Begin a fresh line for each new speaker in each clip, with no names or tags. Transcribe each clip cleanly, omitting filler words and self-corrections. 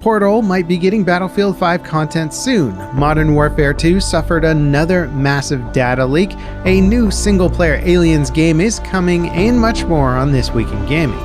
Portal might be getting Battlefield 5 content soon. Modern Warfare 2 suffered another massive data leak. A new single-player Aliens game is coming, and much more on This Week in Gaming.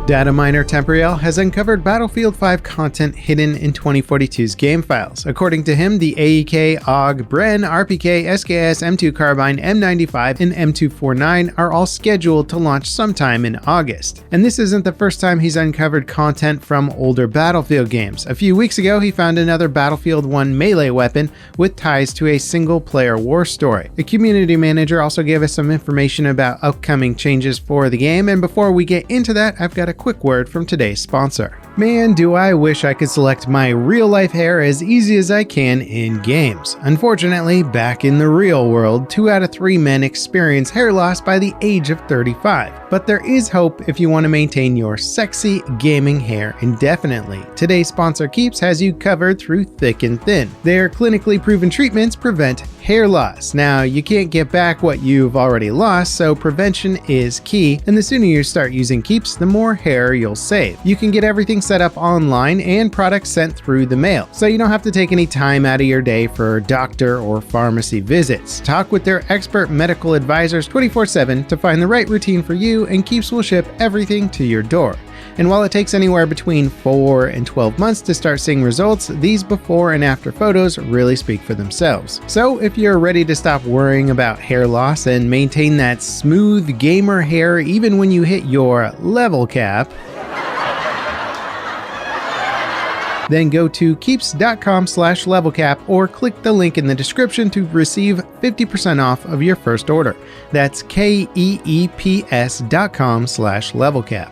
Data miner Temporeal has uncovered Battlefield 5 content hidden in 2042's game files. According to him, the AEK, AUG, Bren, RPK, SKS, M2 Carbine, M95, and M249 are all scheduled to launch sometime in August. And this isn't the first time he's uncovered content from older Battlefield games. A few weeks ago, he found another Battlefield 1 melee weapon with ties to a single-player war story. The community manager also gave us some information about upcoming changes for the game, and before we get into that, I've got a quick word from today's sponsor. Man, do I wish I could select my real-life hair as easy as I can in games. Unfortunately, back in the real world, 2 out of 3 men experience hair loss by the age of 35. But there is hope if you want to maintain your sexy gaming hair indefinitely. Today's sponsor Keeps has you covered through thick and thin. Their clinically proven treatments prevent hair loss. Now, you can't get back what you've already lost, so prevention is key, and the sooner you start using Keeps, the more hair you'll save. You can get everything set up online and products sent through the mail, so you don't have to take any time out of your day for doctor or pharmacy visits. Talk with their expert medical advisors 24/7 to find the right routine for you, and Keeps will ship everything to your door. And while it takes anywhere between 4 and 12 months to start seeing results, these before and after photos really speak for themselves. So if you're ready to stop worrying about hair loss and maintain that smooth gamer hair even when you hit your level cap, then go to keeps.com/levelcap or click the link in the description to receive 50% off of your first order. That's keeps.com/levelcap.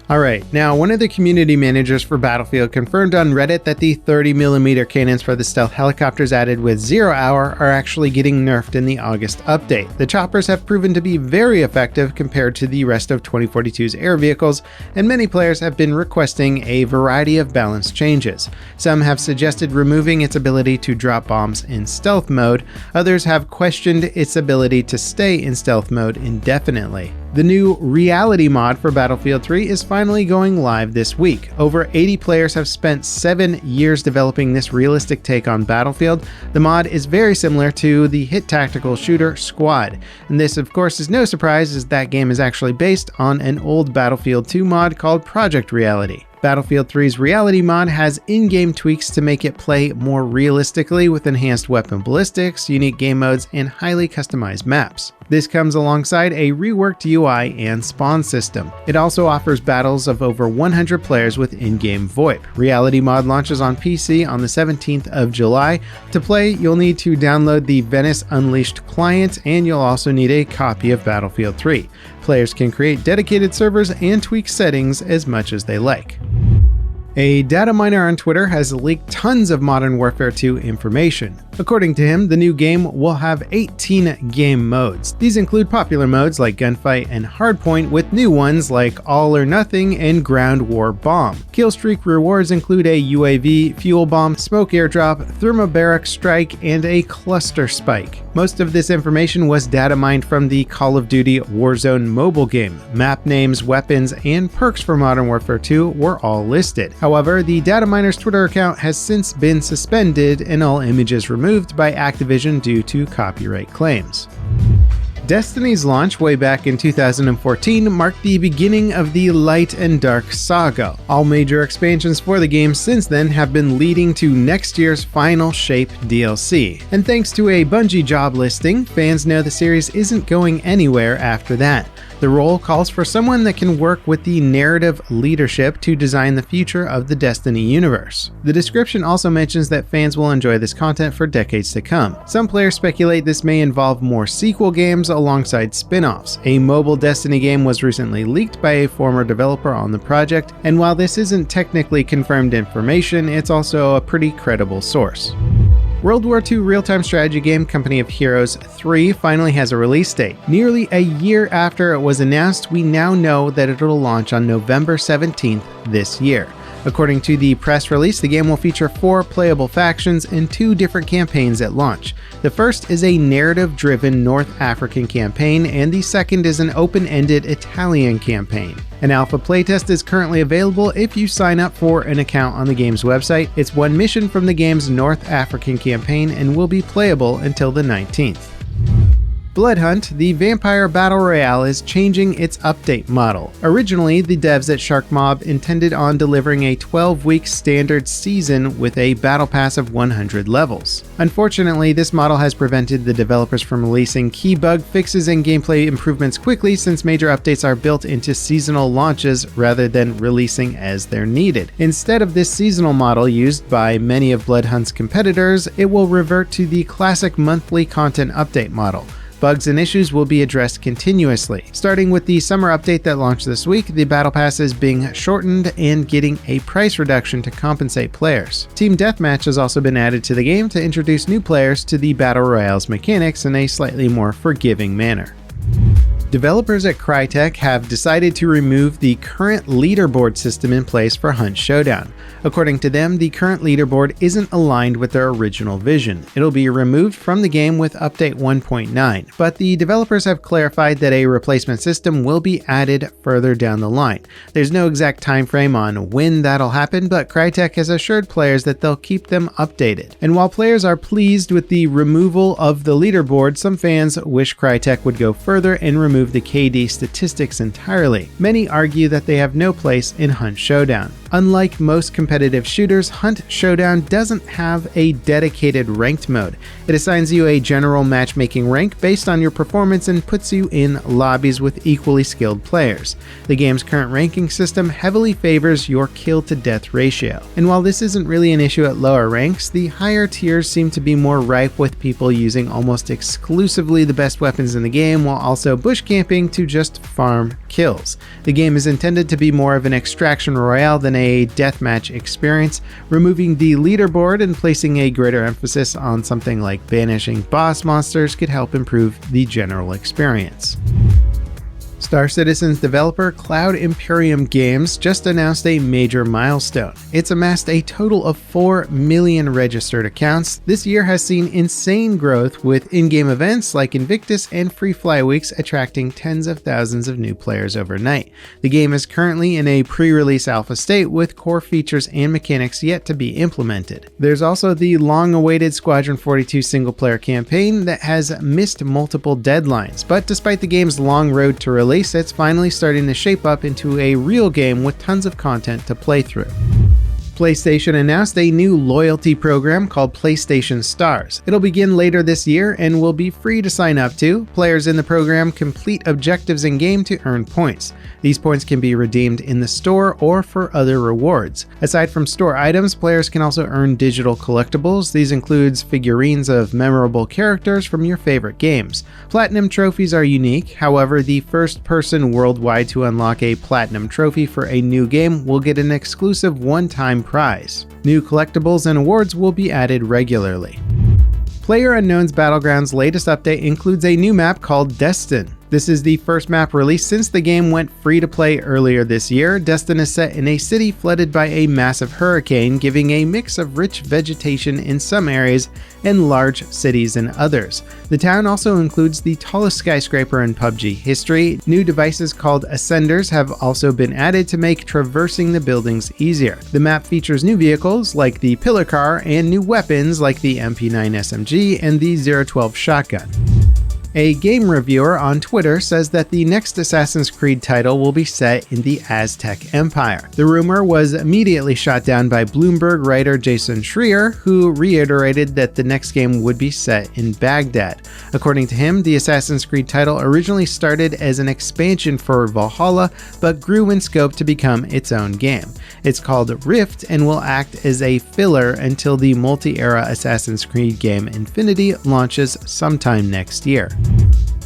Alright, now one of the community managers for Battlefield confirmed on Reddit that the 30mm cannons for the stealth helicopters added with 0 Hour are actually getting nerfed in the August update. The choppers have proven to be very effective compared to the rest of 2042's air vehicles, and many players have been requesting a variety of balance changes. Some have suggested removing its ability to drop bombs in stealth mode, others have questioned its ability to stay in stealth mode indefinitely. The new Reality Mod for Battlefield 3 is finally going live this week. Over 80 players have spent 7 years developing this realistic take on Battlefield. The mod is very similar to the hit tactical shooter Squad, and this of course is no surprise as that game is actually based on an old Battlefield 2 mod called Project Reality. Battlefield 3's Reality Mod has in-game tweaks to make it play more realistically with enhanced weapon ballistics, unique game modes, and highly customized maps. This comes alongside a reworked UI and spawn system. It also offers battles of over 100 players with in-game VoIP. Reality Mod launches on PC on the 17th of July. To play, you'll need to download the Venice Unleashed client, and you'll also need a copy of Battlefield 3. Players can create dedicated servers and tweak settings as much as they like. A data miner on Twitter has leaked tons of Modern Warfare 2 information. According to him, the new game will have 18 game modes. These include popular modes like Gunfight and Hardpoint, with new ones like All or Nothing and Ground War Bomb. Killstreak rewards include a UAV, fuel bomb, smoke airdrop, thermobaric strike, and a cluster spike. Most of this information was data mined from the Call of Duty Warzone mobile game. Map names, weapons, and perks for Modern Warfare 2 were all listed. However, the data miner's Twitter account has since been suspended and all images removed by Activision due to copyright claims. Destiny's launch way back in 2014 marked the beginning of the Light and Dark saga. All major expansions for the game since then have been leading to next year's Final Shape DLC. And thanks to a Bungie job listing, fans know the series isn't going anywhere after that. The role calls for someone that can work with the narrative leadership to design the future of the Destiny universe. The description also mentions that fans will enjoy this content for decades to come. Some players speculate this may involve more sequel games alongside spin-offs. A mobile Destiny game was recently leaked by a former developer on the project, and while this isn't technically confirmed information, it's also a pretty credible source. World War II real-time strategy game Company of Heroes 3 finally has a release date. Nearly a year after it was announced, we now know that it'll launch on November 17th this year. According to the press release, the game will feature 4 playable factions and 2 different campaigns at launch. The first is a narrative-driven North African campaign, and the second is an open-ended Italian campaign. An alpha playtest is currently available if you sign up for an account on the game's website. It's one mission from the game's North African campaign and will be playable until the 19th. Bloodhunt, the vampire battle royale, is changing its update model. Originally, the devs at SharkMob intended on delivering a 12-week standard season with a battle pass of 100 levels. Unfortunately, this model has prevented the developers from releasing key bug fixes and gameplay improvements quickly, since major updates are built into seasonal launches rather than releasing as they're needed. Instead of this seasonal model used by many of Bloodhunt's competitors, it will revert to the classic monthly content update model. Bugs and issues will be addressed continuously. Starting with the summer update that launched this week, the battle pass is being shortened and getting a price reduction to compensate players. Team Deathmatch has also been added to the game to introduce new players to the Battle Royale's mechanics in a slightly more forgiving manner. Developers at Crytek have decided to remove the current leaderboard system in place for Hunt Showdown. According to them, the current leaderboard isn't aligned with their original vision. It'll be removed from the game with Update 1.9, but the developers have clarified that a replacement system will be added further down the line. There's no exact time frame on when that'll happen, but Crytek has assured players that they'll keep them updated. And while players are pleased with the removal of the leaderboard, some fans wish Crytek would go further and remove the KD statistics entirely. Many argue that they have no place in Hunt Showdown. Unlike most competitive shooters, Hunt Showdown doesn't have a dedicated ranked mode. It assigns you a general matchmaking rank based on your performance and puts you in lobbies with equally skilled players. The game's current ranking system heavily favors your kill-to-death ratio. And while this isn't really an issue at lower ranks, the higher tiers seem to be more rife with people using almost exclusively the best weapons in the game while also bush camping to just farm kills. The game is intended to be more of an extraction royale than a deathmatch experience. Removing the leaderboard and placing a greater emphasis on something like banishing boss monsters could help improve the general experience. Star Citizen's developer Cloud Imperium Games just announced a major milestone. It's amassed a total of 4 million registered accounts. This year has seen insane growth, with in-game events like Invictus and Free Fly Weeks attracting tens of thousands of new players overnight. The game is currently in a pre-release alpha state with core features and mechanics yet to be implemented. There's also the long-awaited Squadron 42 single-player campaign that has missed multiple deadlines, but despite the game's long road to release, it's finally starting to shape up into a real game with tons of content to play through. PlayStation announced a new loyalty program called PlayStation Stars. It'll begin later this year and will be free to sign up to. Players in the program complete objectives in-game to earn points. These points can be redeemed in the store or for other rewards. Aside from store items, players can also earn digital collectibles. These include figurines of memorable characters from your favorite games. Platinum trophies are unique. However, the first person worldwide to unlock a platinum trophy for a new game will get an exclusive one-time prize. New collectibles and awards will be added regularly. PlayerUnknown's Battlegrounds' latest update includes a new map called Deston. This is the first map released since the game went free to play earlier this year. Deston is set in a city flooded by a massive hurricane, giving a mix of rich vegetation in some areas and large cities in others. The town also includes the tallest skyscraper in PUBG history. New devices called Ascenders have also been added to make traversing the buildings easier. The map features new vehicles like the Pillar Car and new weapons like the MP9 SMG and the 012 shotgun. A game reviewer on Twitter says that the next Assassin's Creed title will be set in the Aztec Empire. The rumor was immediately shot down by Bloomberg writer Jason Schreier, who reiterated that the next game would be set in Baghdad. According to him, the Assassin's Creed title originally started as an expansion for Valhalla, but grew in scope to become its own game. It's called Rift and will act as a filler until the multi-era Assassin's Creed game Infinity launches sometime next year.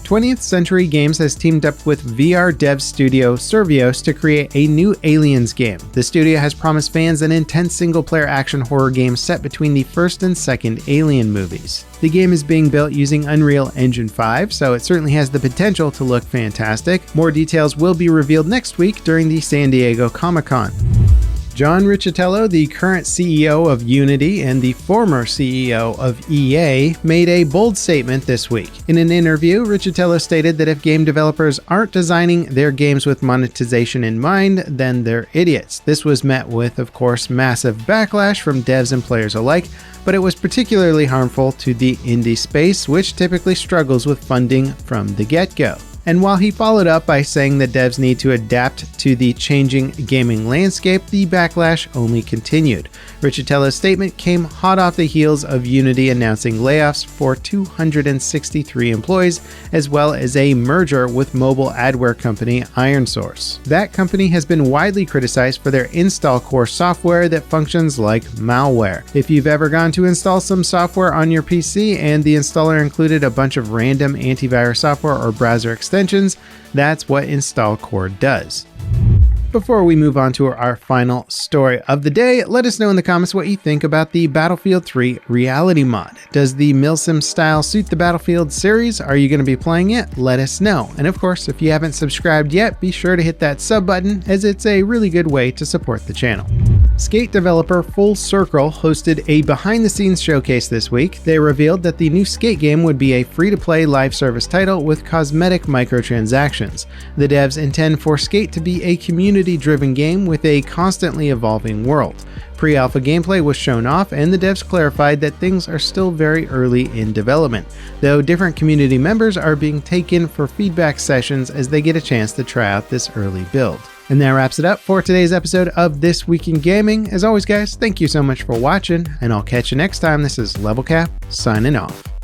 20th Century Games has teamed up with VR dev studio Survios to create a new Aliens game. The studio has promised fans an intense single-player action horror game set between the first and second Alien movies. The game is being built using Unreal Engine 5, so it certainly has the potential to look fantastic. More details will be revealed next week during the San Diego Comic-Con. John Riccitiello, the current CEO of Unity and the former CEO of EA, made a bold statement this week. In an interview, Riccitiello stated that if game developers aren't designing their games with monetization in mind, then they're idiots. This was met with, of course, massive backlash from devs and players alike, but it was particularly harmful to the indie space, which typically struggles with funding from the get-go. And while he followed up by saying that devs need to adapt to the changing gaming landscape, the backlash only continued. Riccitiello's statement came hot off the heels of Unity announcing layoffs for 263 employees, as well as a merger with mobile adware company IronSource. That company has been widely criticized for their install core software that functions like malware. If you've ever gone to install some software on your PC and the installer included a bunch of random antivirus software or browser extensions, that's what install core does. Before we move on to our final story of the day, let us know in the comments what you think about the Battlefield 3 Reality Mod. Does the milsim style suit the Battlefield series? Are you going to be playing it? Let us know. And of course, if you haven't subscribed yet, be sure to hit that sub button, as it's a really good way to support the channel. Skate developer Full Circle hosted a behind-the-scenes showcase this week. They revealed that the new Skate game would be a free-to-play live service title with cosmetic microtransactions. The devs intend for Skate to be a community-driven game with a constantly evolving world. Pre-alpha gameplay was shown off, and the devs clarified that things are still very early in development, though different community members are being taken for feedback sessions as they get a chance to try out this early build. And that wraps it up for today's episode of This Week in Gaming. As always, guys, thank you so much for watching, and I'll catch you next time. This is LevelCap, signing off.